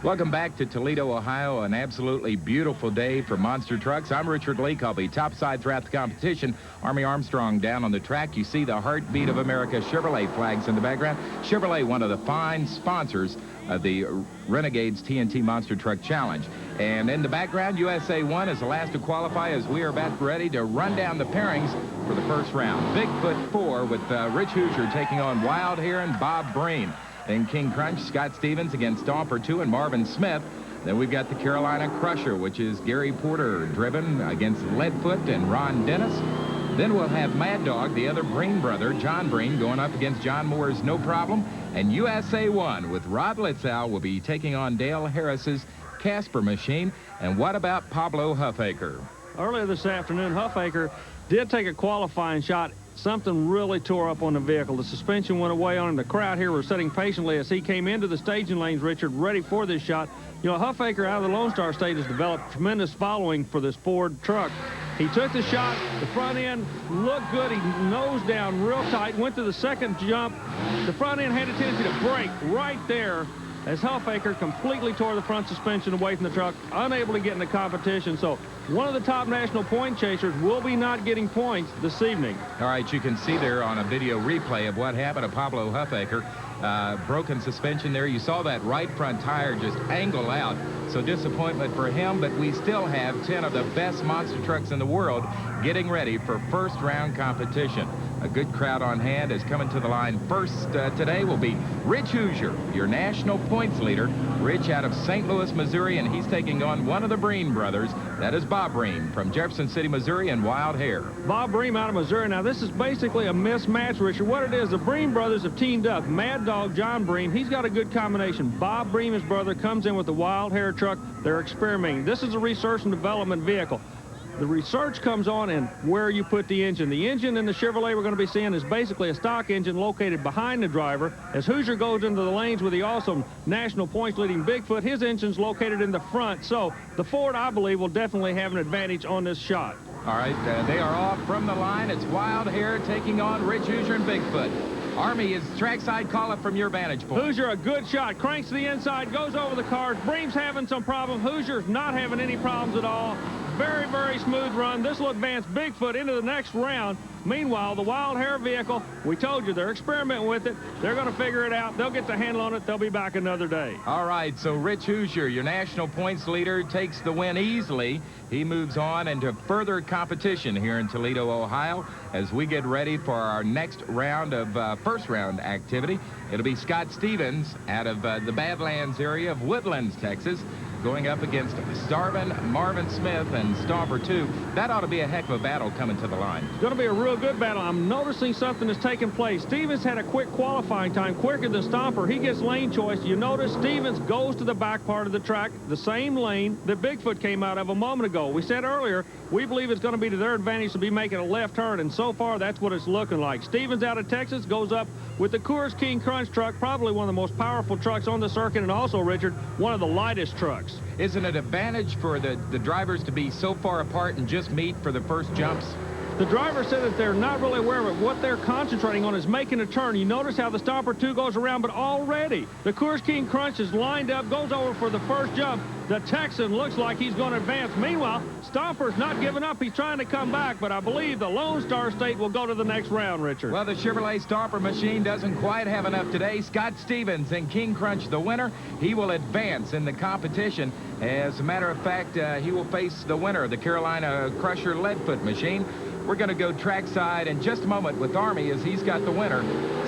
Welcome back to Toledo, Ohio. An absolutely beautiful day for monster trucks. I'm Richard Leake. I'll be topside throughout the competition. Army Armstrong down on the track. You see the Heartbeat of America Chevrolet flags in the background. Chevrolet, one of the fine sponsors of the Renegade's TNT Monster Truck Challenge. And in the background, USA 1 is the last to qualify as we are about ready to run down the pairings for the first round. Bigfoot 4 with Rich Hoosier taking on Wild Hare and Bob Breen. Then King Crunch, Scott Stevens against Stomper 2 and Marvin Smith. Then we've got the Carolina Crusher, which is Gary Porter driven against Leadfoot and Ron Dennis. Then we'll have Mad Dog, the other Breen brother, John Breen, going up against John Moore's No Problem. And USA 1 with Rod Litzow will be taking on Dale Harris's Casper machine. And what about Pablo Huffaker? Earlier this afternoon, Huffaker did take a qualifying shot. Something really tore up on the vehicle. The suspension went away on him. The crowd here was sitting patiently as he came into the staging lanes, Richard, ready for this shot. You know, Huffaker out of the Lone Star State has developed tremendous following for this Ford truck. He took the shot. The front end looked good. He nosed down real tight, went to the second jump. The front end had a tendency to break right there as Huffaker completely tore the front suspension away from the truck, unable to get in the competition. So one of the top national point chasers will be not getting points this evening. All right, you can see there on a video replay of what happened to Pablo Huffaker. Broken suspension there. You saw that right front tire just angle out. So disappointment for him, but we still have 10 of the best monster trucks in the world getting ready for first round competition. A good crowd on hand is coming to the line first today will be Rich Hoosier, your national points leader. Rich out of St. Louis, Missouri, and he's taking on one of the Breen brothers. That is Bob Breen from Jefferson City, Missouri, and Wild Hare. Bob Breen out of Missouri. Now, this is basically a mismatch, Richard. What it is, the Breen brothers have teamed up. Mad Dog John Breen, he's got a good combination. Bob Breen, his brother, comes in with the Wild Hare truck. They're experimenting. This is a research and development vehicle. The research comes on in where you put the engine. The engine in the Chevrolet we're going to be seeing is basically a stock engine located behind the driver. As Hoosier goes into the lanes with the awesome national points leading Bigfoot, his engine's located in the front. So the Ford, I believe, will definitely have an advantage on this shot. All right, they are off from the line. It's Wild Hare taking on Rich Hoosier and Bigfoot. Army is trackside call-up from your vantage point. Hoosier, a good shot. Cranks to the inside, goes over the cars. Breen's having some problem. Hoosier's not having any problems at all. Very, very smooth run. This will advance Bigfoot into the next round. Meanwhile, the Wild Hare vehicle, we told you, they're experimenting with it. They're going to figure it out. They'll get the handle on it. They'll be back another day. All right, so Rich Hoosier, your national points leader, takes the win easily. He moves on into further competition here in Toledo, Ohio, as we get ready for our next round of first round activity. It'll be Scott Stevens out of the Badlands area of Woodlands, Texas, going up against Starvin, Marvin Smith, and Stomper 2. That ought to be a heck of a battle coming to the line. It's going to be a real good battle. I'm noticing something that's taking place. Stevens had a quick qualifying time, quicker than Stomper. He gets lane choice. You notice Stevens goes to the back part of the track, the same lane that Bigfoot came out of a moment ago. We said earlier, we believe it's going to be to their advantage to be making a left turn, and so far that's what it's looking like. Stevens out of Texas goes up with the Coors King Crunch truck, probably one of the most powerful trucks on the circuit, and also, Richard, one of the lightest trucks. Isn't it an advantage for the drivers to be so far apart and just meet for the first jumps? The driver said that they're not really aware of it. What they're concentrating on is making a turn. You notice how the Stomper 2 goes around, but already the Coors King Crunch is lined up, goes over for the first jump. The Texan looks like he's going to advance. Meanwhile, Stomper's not giving up. He's trying to come back, but I believe the Lone Star State will go to the next round, Richard. Well, the Chevrolet Stomper machine doesn't quite have enough today. Scott Stevens and King Crunch, the winner, he will advance in the competition. As a matter of fact, he will face the winner of the Carolina Crusher Leadfoot machine. We're going to go trackside in just a moment with Army as he's got the winner,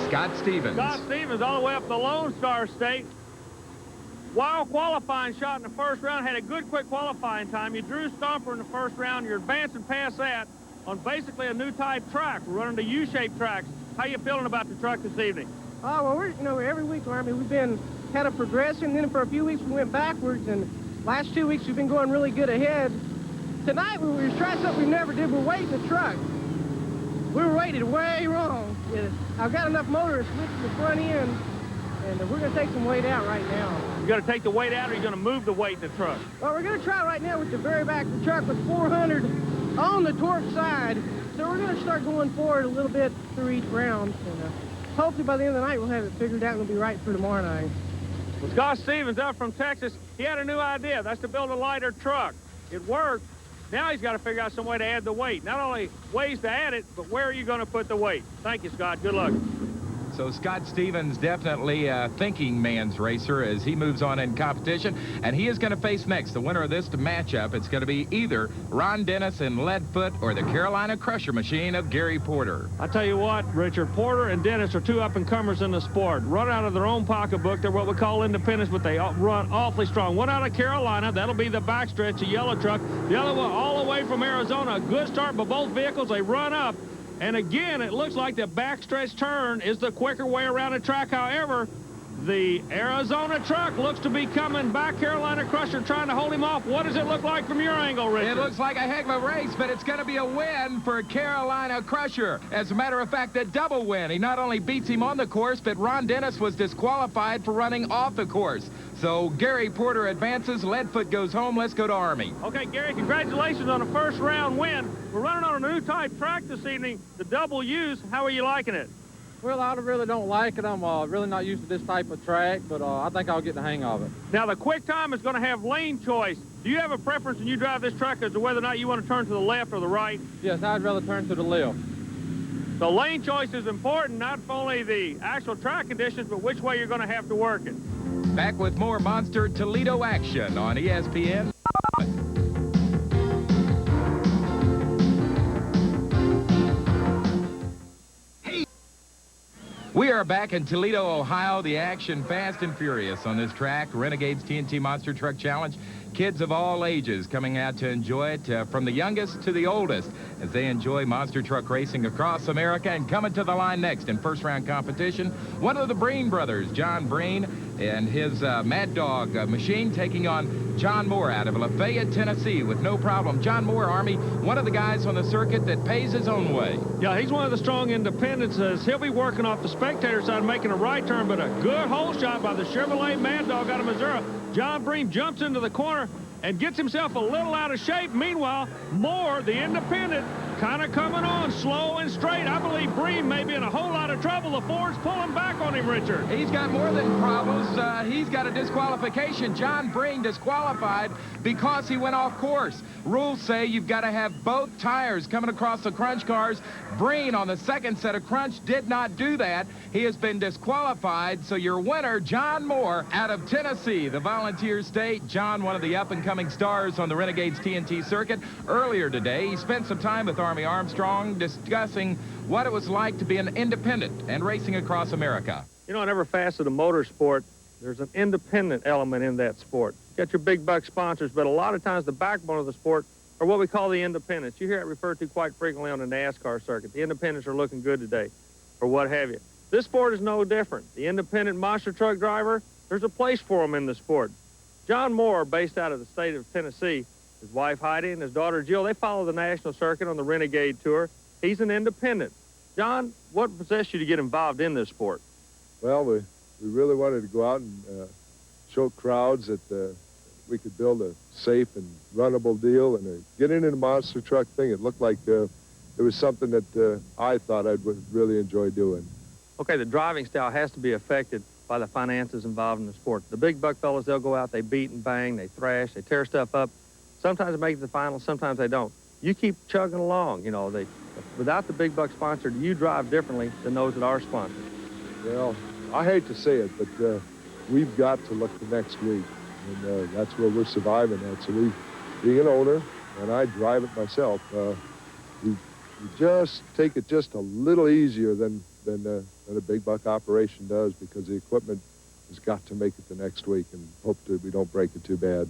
Scott Stevens. Scott Stevens all the way up the Lone Star State. Wild qualifying shot in the first round. Had a good quick qualifying time. You drew Stomper in the first round. You're advancing past that on basically a new type track. We're running the U-shaped tracks. How you feeling about the truck this evening? Oh, well, every week, Army, we've been kind of progressing. Then for a few weeks we went backwards, and last 2 weeks we've been going really good ahead. Tonight we were trying something we never did. We're weighting the truck. We were weighted way wrong. I've got enough motor to switch to the front end, and we're going to take some weight out right now. You're going to take the weight out, or you're going to move the weight in the truck? Well, we're going to try right now with the very back of the truck with 400 on the torque side. So we're going to start going forward a little bit through each round. And hopefully by the end of the night we'll have it figured out and we'll be right for tomorrow night. Well, Scott Stevens up from Texas, he had a new idea. That's to build a lighter truck. It worked. Now he's got to figure out some way to add the weight. Not only ways to add it, but where are you going to put the weight? Thank you, Scott. Good luck. So Scott Stevens definitely a thinking man's racer as he moves on in competition, and he is going to face next the winner of this matchup. It's going to be either Ron Dennis and Leadfoot or the Carolina Crusher Machine of Gary Porter. I tell you what, Richard, Porter and Dennis are two up-and-comers in the sport. Run out of their own pocketbook. They're what we call independents, but they run awfully strong. One out of Carolina, that'll be the backstretch, a yellow truck. The other one all the way from Arizona. A good start by both vehicles. They run up. And again, it looks like the backstretch turn is the quicker way around the track. However, the Arizona truck looks to be coming back. Carolina Crusher trying to hold him off. What does it look like from your angle, Richard? It looks like a heck of a race, but it's going to be a win for Carolina Crusher. As a matter of fact, a double win. He not only beats him on the course, but Ron Dennis was disqualified for running off the course. So Gary Porter advances. Leadfoot goes home. Let's go to Army. Okay, Gary, congratulations on a first-round win. We're running on a new type track this evening, the double U's. How are you liking it? Well, I really don't like it. I'm really not used to this type of track, but I think I'll get the hang of it. Now, the quick time is going to have lane choice. Do you have a preference when you drive this truck as to whether or not you want to turn to the left or the right? Yes, I'd rather turn to the left. The lane choice is important, not only the actual track conditions, but which way you're going to have to work it. Back with more Monster Toledo action on ESPN. We are back in Toledo, Ohio. The action fast and furious on this track. Renegade's TNT Monster Truck Challenge. Kids of all ages coming out to enjoy it, from the youngest to the oldest, as they enjoy monster truck racing across America. And coming to the line next in first-round competition, one of the Breen brothers, John Breen, and his Mad Dog machine taking on John Moore out of Lafayette, Tennessee, with no problem. John Moore, Army, one of the guys on the circuit that pays his own way. Yeah, he's one of the strong independents. He'll be working off the spectator side, making a right turn, but a good hole shot by the Chevrolet Mad Dog out of Missouri. John Breen jumps into the corner and gets himself a little out of shape. Meanwhile, Moore, the independent, kind of coming on slow and straight. I believe Breen may be in a whole lot of trouble. The Ford's pulling back on him, Richard. He's got more than problems. He's got a disqualification. John Breen disqualified because he went off course. Rules say you've got to have both tires coming across the crunch cars. Breen on the second set of crunch did not do that. He has been disqualified. So your winner, John Moore, out of Tennessee, the Volunteer State. John, one of the up-and-coming stars on the Renegade's TNT circuit. Earlier today, he spent some time with Army Armstrong discussing what it was like to be an independent and racing across America. You know, in every facet of motorsport, there's an independent element in that sport. You got your big buck sponsors, but a lot of times the backbone of the sport are what we call the independents. You hear it referred to quite frequently on the NASCAR circuit. The independents are looking good today, or what have you. This sport is no different. The independent monster truck driver, there's a place for them in the sport. John Moore, based out of the state of Tennessee, his wife Heidi and his daughter Jill, they follow the national circuit on the Renegade Tour. He's an independent. John, what possessed you to get involved in this sport? Well, we really wanted to go out and show crowds that we could build a safe and runnable deal, and get into the monster truck thing. It looked like it was something that I thought I would really enjoy doing. Okay, the driving style has to be affected by the finances involved in the sport. The big buck fellas, they'll go out, they beat and bang, they thrash, they tear stuff up. Sometimes they make it to the final, sometimes they don't. You keep chugging along, you know. Without the big buck sponsor, you drive differently than those that are sponsored. Well, I hate to say it, but we've got to look to next week, and that's where we're surviving at. So we, being an owner, and I drive it myself, we just take it just a little easier than a big buck operation does, because the equipment has got to make it the next week, and hope that we don't break it too bad.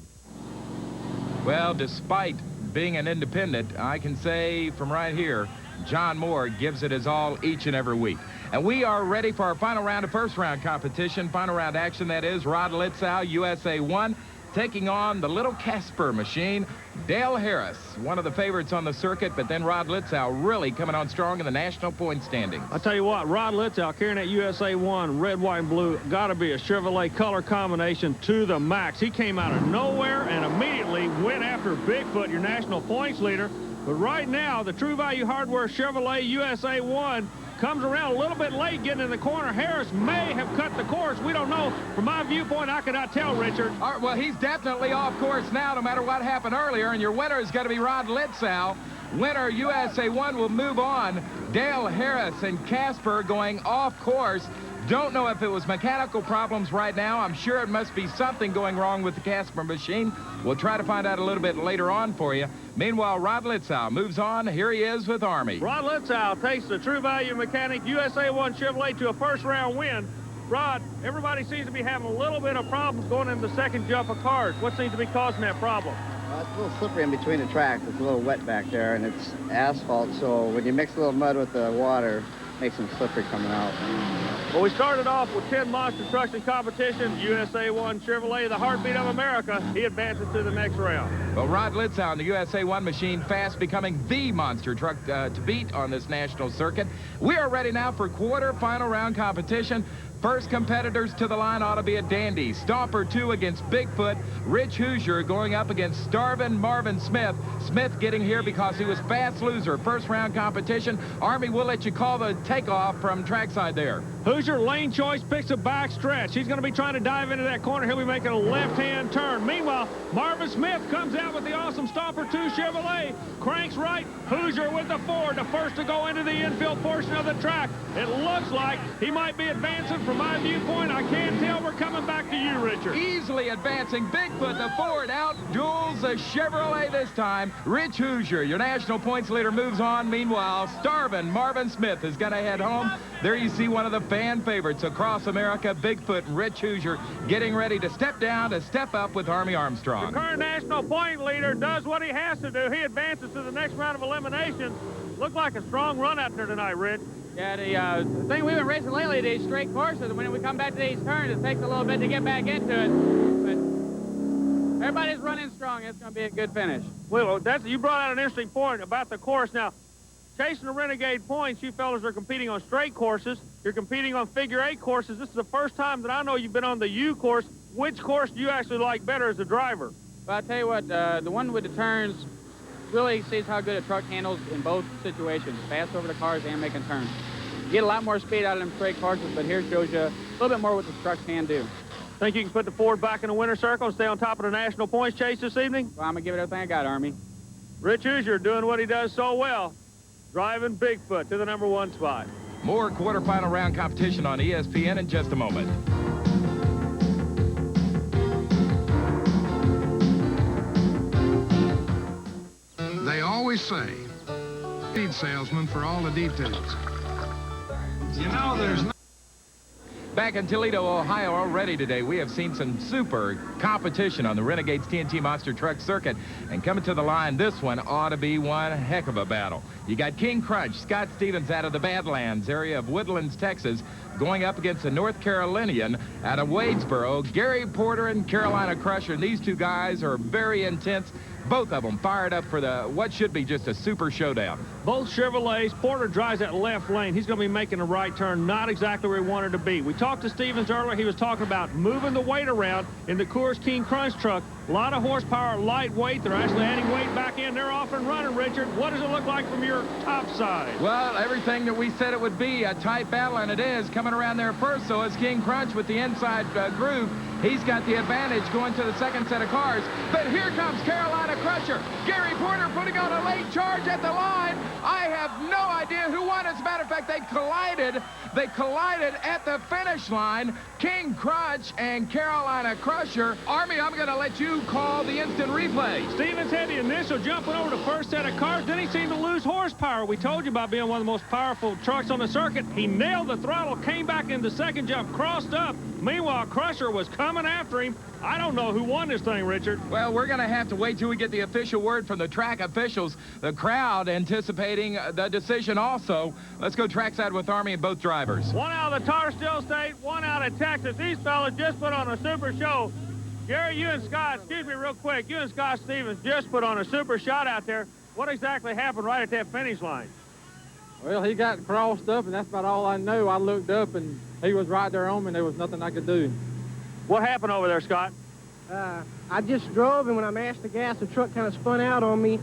Well, despite being an independent, I can say from right here, John Moore gives it his all each and every week. And we are ready for our final round of first-round competition. Final round action, that is Rod Litzow, USA 1, taking on the little Casper machine, Dale Harris, one of the favorites on the circuit, but then Rod Litzow really coming on strong in the national point standings. I'll tell you what, Rod Litzow carrying that USA 1, red, white, and blue, got to be a Chevrolet color combination to the max. He came out of nowhere and immediately went after Bigfoot, your national points leader. But right now, the True Value Hardware Chevrolet USA 1 comes around a little bit late getting in the corner. Harris may have cut the course. We don't know. From my viewpoint, I cannot tell, Richard. All right, well, he's definitely off course now, no matter what happened earlier, and your winner is going to be Rod Litzow. Winner USA 1 will move on. Dale Harris and Casper going off course. Don't know if it was mechanical problems right now. I'm sure it must be something going wrong with the Casper machine. We'll try to find out a little bit later on for you. Meanwhile, Rod Litzow moves on. Here he is with Army. Rod Litzow takes the True Value Mechanic USA 1 Chevrolet to a first-round win. Rod, everybody seems to be having a little bit of problems going into the second jump of cars. What seems to be causing that problem? It's a little slippery in between the tracks. It's a little wet back there, and it's asphalt, so when you mix a little mud with the water, it makes them slippery coming out. Well, we started off with 10 monster trucks in competition. USA 1 Chevrolet, the heartbeat of America. He advances to the next round. Well, Rod Litzow in the USA 1 machine, fast becoming the monster truck to beat on this national circuit. We are ready now for quarter-final round competition. First competitors to the line ought to be a dandy. Stomper 2 against Bigfoot. Rich Hoosier going up against Starvin' Marvin Smith. Smith getting here because he was fast loser. First round competition. Army, we'll let you call the takeoff from trackside there. Hoosier, lane choice, picks a back stretch. He's going to be trying to dive into that corner. He'll be making a left-hand turn. Meanwhile, Marvin Smith comes out with the awesome Stomper 2 Chevrolet. Cranks right. Hoosier with the Ford, the first to go into the infield portion of the track. It looks like he might be advancing. From my viewpoint, I can't tell. We're coming back to you, Richard. Easily advancing. Bigfoot, the Ford, out duels the Chevrolet this time. Rich Hoosier, your national points leader, moves on. Meanwhile, Starvin' Marvin Smith is going to head home. There you see one of the fan favorites across America, Bigfoot and Rich Hoosier, getting ready to step down to step up with Army Armstrong. The current national point leader does what he has to do. He advances to the next round of elimination. Looked like a strong run out there tonight, Rich. Yeah, the thing we've been racing lately, these straight courses, when we come back to these turns, it takes a little bit to get back into it. But everybody's running strong. It's going to be a good finish. Well, you brought out an interesting point about the course. Now, chasing the Renegade points, you fellas are competing on straight courses. You're competing on figure-8 courses. This is the first time that I know you've been on the U course. Which course do you actually like better as a driver? Well, I'll tell you what, the one with the turns really sees how good a truck handles in both situations, fast over the cars and making turns. You get a lot more speed out of them straight courses, but here shows you a little bit more what the trucks can do. Think you can put the Ford back in the winner's circle and stay on top of the national points chase this evening? Well, I'm going to give it everything I got, Army. Rich Hoosier doing what he does so well, driving Bigfoot to the #1 spot. More quarterfinal round competition on ESPN in just a moment. They always say, feed salesman for all the details. You know, there's no... Back in Toledo, Ohio, already today, we have seen some super competition on the Renegade's TNT Monster Truck Circuit. And coming to the line, this one ought to be one heck of a battle. You got King Crunch, Scott Stevens out of the Badlands area of Woodlands, Texas, going up against the North Carolinian out of Wadesboro, Gary Porter and Carolina Crusher. And these two guys are very intense. Both of them fired up for what should be just a super showdown. Both Chevrolets. Porter drives that left lane. He's going to be making a right turn, not exactly where he wanted to be. We talked to Stevens earlier. He was talking about moving the weight around in the Coors King Crunch truck. A lot of horsepower, lightweight. They're actually adding weight back in. They're off and running, Richard. What does it look like from your top side? Well, everything that we said it would be, a tight battle, and it is. Coming around there first, so it's King Crunch with the inside groove. He's got the advantage going to the second set of cars. But here comes Carolina Crusher. Gary Porter putting on a late charge at the line. I have no idea who won. As a matter of fact, they collided. They collided at the finish line. King Crunch and Carolina Crusher. Army, I'm going to let you call the instant replay. Stevens had the initial jumping over the first set of cars. Then he seemed to lose horsepower. We told you about being one of the most powerful trucks on the circuit. He nailed the throttle, came back in the second jump, crossed up. Meanwhile, Crusher was coming after him. I don't know who won this thing, Richard. Well, we're going to have to wait till we get the official word from the track officials. The crowd anticipating the decision also. Let's go trackside with Army and both drivers. One out of the Tar Steel State, one out of Texas. These fellas just put on a super show. Gary, you and Scott, excuse me real quick, you and Scott Stevens just put on a super shot out there. What exactly happened right at that finish line? Well, he got crossed up, and that's about all I knew. I looked up, and he was right there on me, and there was nothing I could do. What happened over there, Scott? I just drove, and when I mashed the gas, the truck kind of spun out on me.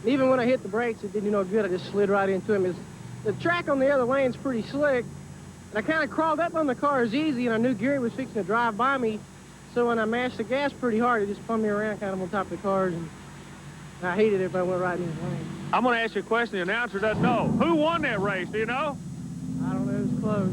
Even when I hit the brakes, it didn't do no good. I just slid right into him. the track on the other lane's pretty slick. And I kind of crawled up on the cars easy, and I knew Gary was fixing to drive by me. So when I mashed the gas pretty hard, it just spun me around kind of on top of the cars. And I hated it if I went right in his lane. I'm going to ask you a question the announcer doesn't know. Who won that race? Do you know? I don't know. It was close.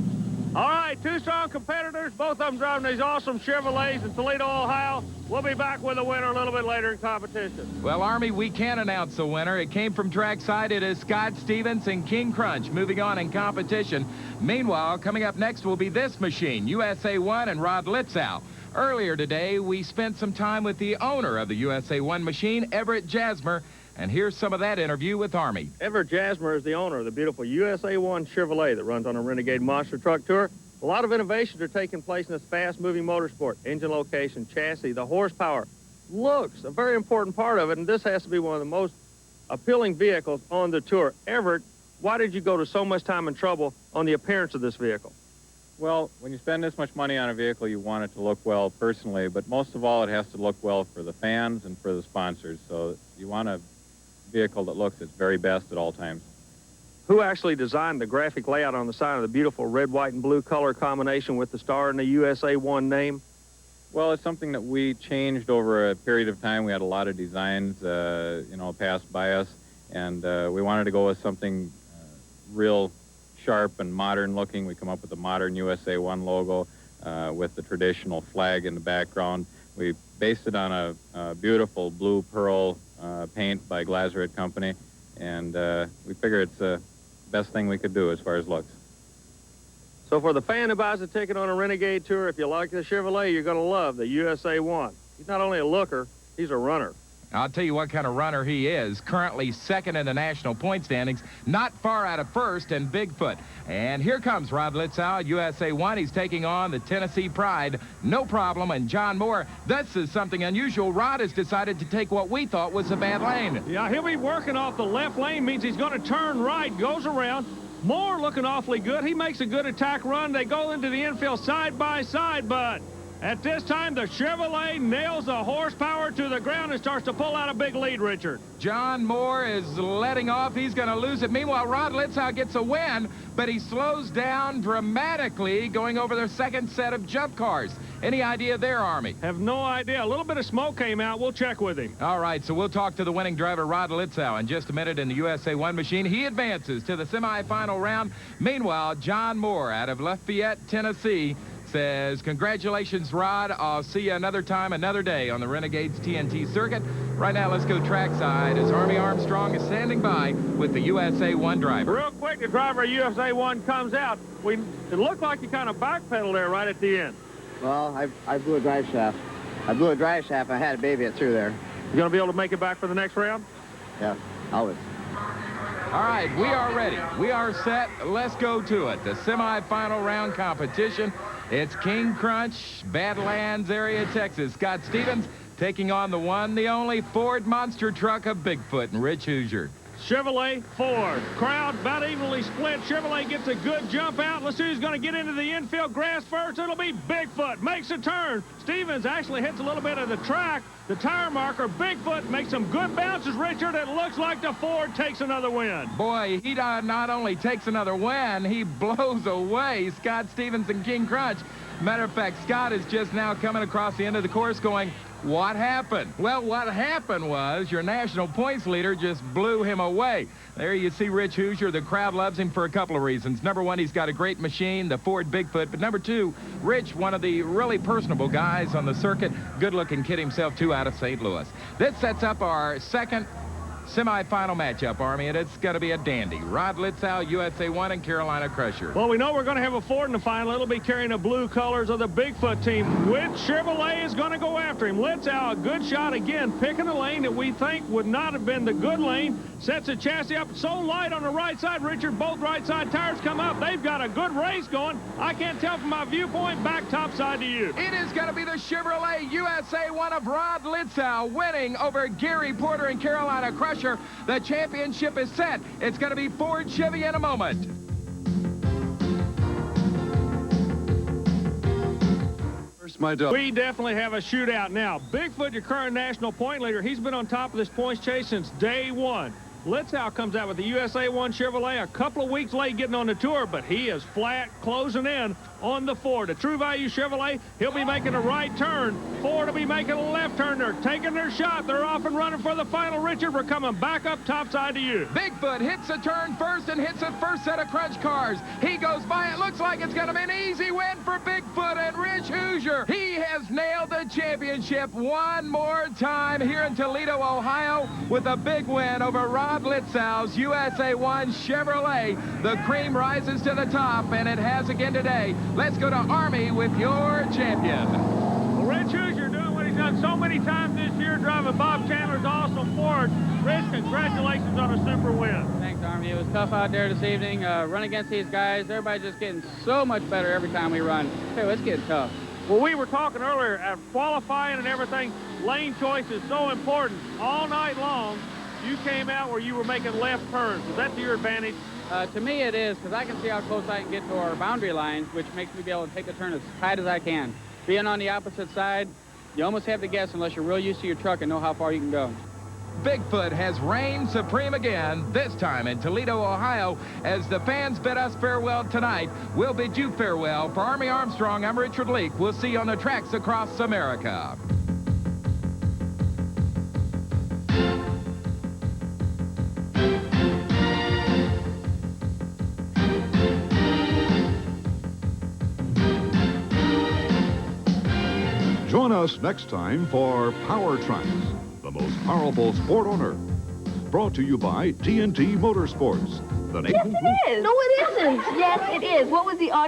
All right, two strong competitors, both of them driving these awesome Chevrolets in Toledo, Ohio. We'll be back with a winner a little bit later in competition. Well, Army, we can announce the winner. It came from trackside. It is Scott Stevens and King Crunch moving on in competition. Meanwhile, coming up next will be this machine, USA 1 and Rod Litzow. Earlier today, we spent some time with the owner of the USA 1 machine, Everett Jasmer, and here's some of that interview with Army. Everett Jasmer is the owner of the beautiful USA 1 Chevrolet that runs on a Renegade Monster Truck Tour. A lot of innovations are taking place in this fast-moving motorsport. Engine location, chassis, the horsepower, looks, a very important part of it, and this has to be one of the most appealing vehicles on the tour. Everett, why did you go to so much time and trouble on the appearance of this vehicle? Well, when you spend this much money on a vehicle, you want it to look well personally, but most of all, it has to look well for the fans and for the sponsors. So you want a vehicle that looks its very best at all times. Who actually designed the graphic layout on the side of the beautiful red, white, and blue color combination with the star and the USA 1 name? Well, it's something that we changed over a period of time. We had a lot of designs, passed by us, and we wanted to go with something real sharp and modern looking. We come up with a modern USA 1 logo with the traditional flag in the background. We based it on a beautiful blue pearl paint by Glazeret Company, and we figure it's the best thing we could do as far as looks. So for the fan who buys a ticket on a Renegade Tour, if you like the Chevrolet, you're going to love the USA 1. He's not only a looker, he's a runner. I'll tell you what kind of runner he is. Currently second in the national point standings, not far out of first and Bigfoot. And here comes Rod Litzow, USA 1. He's taking on the Tennessee Pride. No problem. And John Moore, this is something unusual. Rod has decided to take what we thought was a bad lane. Yeah, he'll be working off the left lane, means he's going to turn right, goes around. Moore looking awfully good. He makes a good attack run. They go into the infield side by side, but at this time, the Chevrolet nails the horsepower to the ground and starts to pull out a big lead, Richard. John Moore is letting off. He's going to lose it. Meanwhile, Rod Litzow gets a win, but he slows down dramatically going over their second set of jump cars. Any idea there, Army? Have no idea. A little bit of smoke came out. We'll check with him. All right, so we'll talk to the winning driver, Rod Litzow, in just a minute in the USA 1 machine. He advances to the semifinal round. Meanwhile, John Moore out of Lafayette, Tennessee, says, congratulations, Rod. I'll see you another time, another day on the Renegade's TNT circuit. Right now, let's go trackside as Army Armstrong is standing by with the USA 1 driver. Real quick, the driver of USA 1 comes out. It looked like you kind of backpedaled there right at the end. Well, I blew a drive shaft. I blew a drive shaft. I had to baby it through there. You going to be able to make it back for the next round? Yeah, always. All right, we are ready. We are set. Let's go to it. The semifinal round competition. It's King Crunch, Badlands area, Texas. Scott Stevens taking on the one, the only Ford monster truck of Bigfoot and Rich Hoosier. Chevrolet, Ford. Crowd about evenly split. Chevrolet gets a good jump out. Let's see who's going to get into the infield grass first. It'll be Bigfoot. Makes a turn. Stevens actually hits a little bit of the track. The tire marker, Bigfoot, makes some good bounces, Richard. It looks like the Ford takes another win. Boy, he not only takes another win, he blows away Scott Stevens and King Crunch. Matter of fact, Scott is just now coming across the end of the course going, what happened? Well, what happened was your national points leader just blew him away. There you see Rich Hoosier. The crowd loves him for a couple of reasons. Number one, he's got a great machine, the Ford Bigfoot. But number two, Rich, one of the really personable guys on the circuit, good-looking kid himself, too, out of St. Louis. This sets up our second semifinal matchup, Army, and it's going to be a dandy. Rod Litzow, USA 1, and Carolina Crusher. Well, we know we're going to have a Ford in the final. It'll be carrying the blue colors of the Bigfoot team. Which Chevrolet is going to go after him? Litzow, a good shot again, picking a lane that we think would not have been the good lane. Sets the chassis up so light on the right side, Richard. Both right side tires come up. They've got a good race going. I can't tell from my viewpoint. Back top side to you. It is going to be the Chevrolet USA 1 of Rod Litzow winning over Gary Porter and Carolina Crusher. The championship is set. It's going to be Ford Chevy in a moment. We definitely have a shootout now. Bigfoot, your current national point leader, he's been on top of this points chase since day one. Litzau comes out with the USA 1 Chevrolet a couple of weeks late getting on the tour, but he is flat closing in on the Ford. A True Value Chevrolet, he'll be making a right turn. Ford will be making a left turn. They're taking their shot. They're off and running for the final. Richard, we're coming back up topside to you. Bigfoot hits a turn first and hits the first set of crunch cars. He goes by. It looks like it's going to be an easy win for Bigfoot and Rich Hoosier. He has nailed the championship one more time here in Toledo, Ohio, with a big win over Rob Litzau's USA 1 Chevrolet. The cream rises to the top, and it has again today. Let's go to Army with your champion. Well, Rich Hoosier doing what he's done so many times this year, driving Bob Chandler's awesome Ford. Rich, congratulations on a super win. Thanks, Army. It was tough out there this evening. Run against these guys. Everybody's just getting so much better every time we run. Hey, it's getting tough. Well, we were talking earlier, qualifying and everything, lane choice is so important. All night long, you came out where you were making left turns. Was that to your advantage? To me, it is, because I can see how close I can get to our boundary lines, which makes me be able to take the turn as tight as I can. Being on the opposite side, you almost have to guess unless you're real used to your truck and know how far you can go. Bigfoot has reigned supreme again, this time in Toledo, Ohio. As the fans bid us farewell tonight, we'll bid you farewell. For Army Armstrong, I'm Richard Leake. We'll see you on the tracks across America. Join us next time for Power Tracks, the most powerful sport on earth. Brought to you by TNT Motorsports. Yes, it is. No, it isn't. Yes, it is. What was the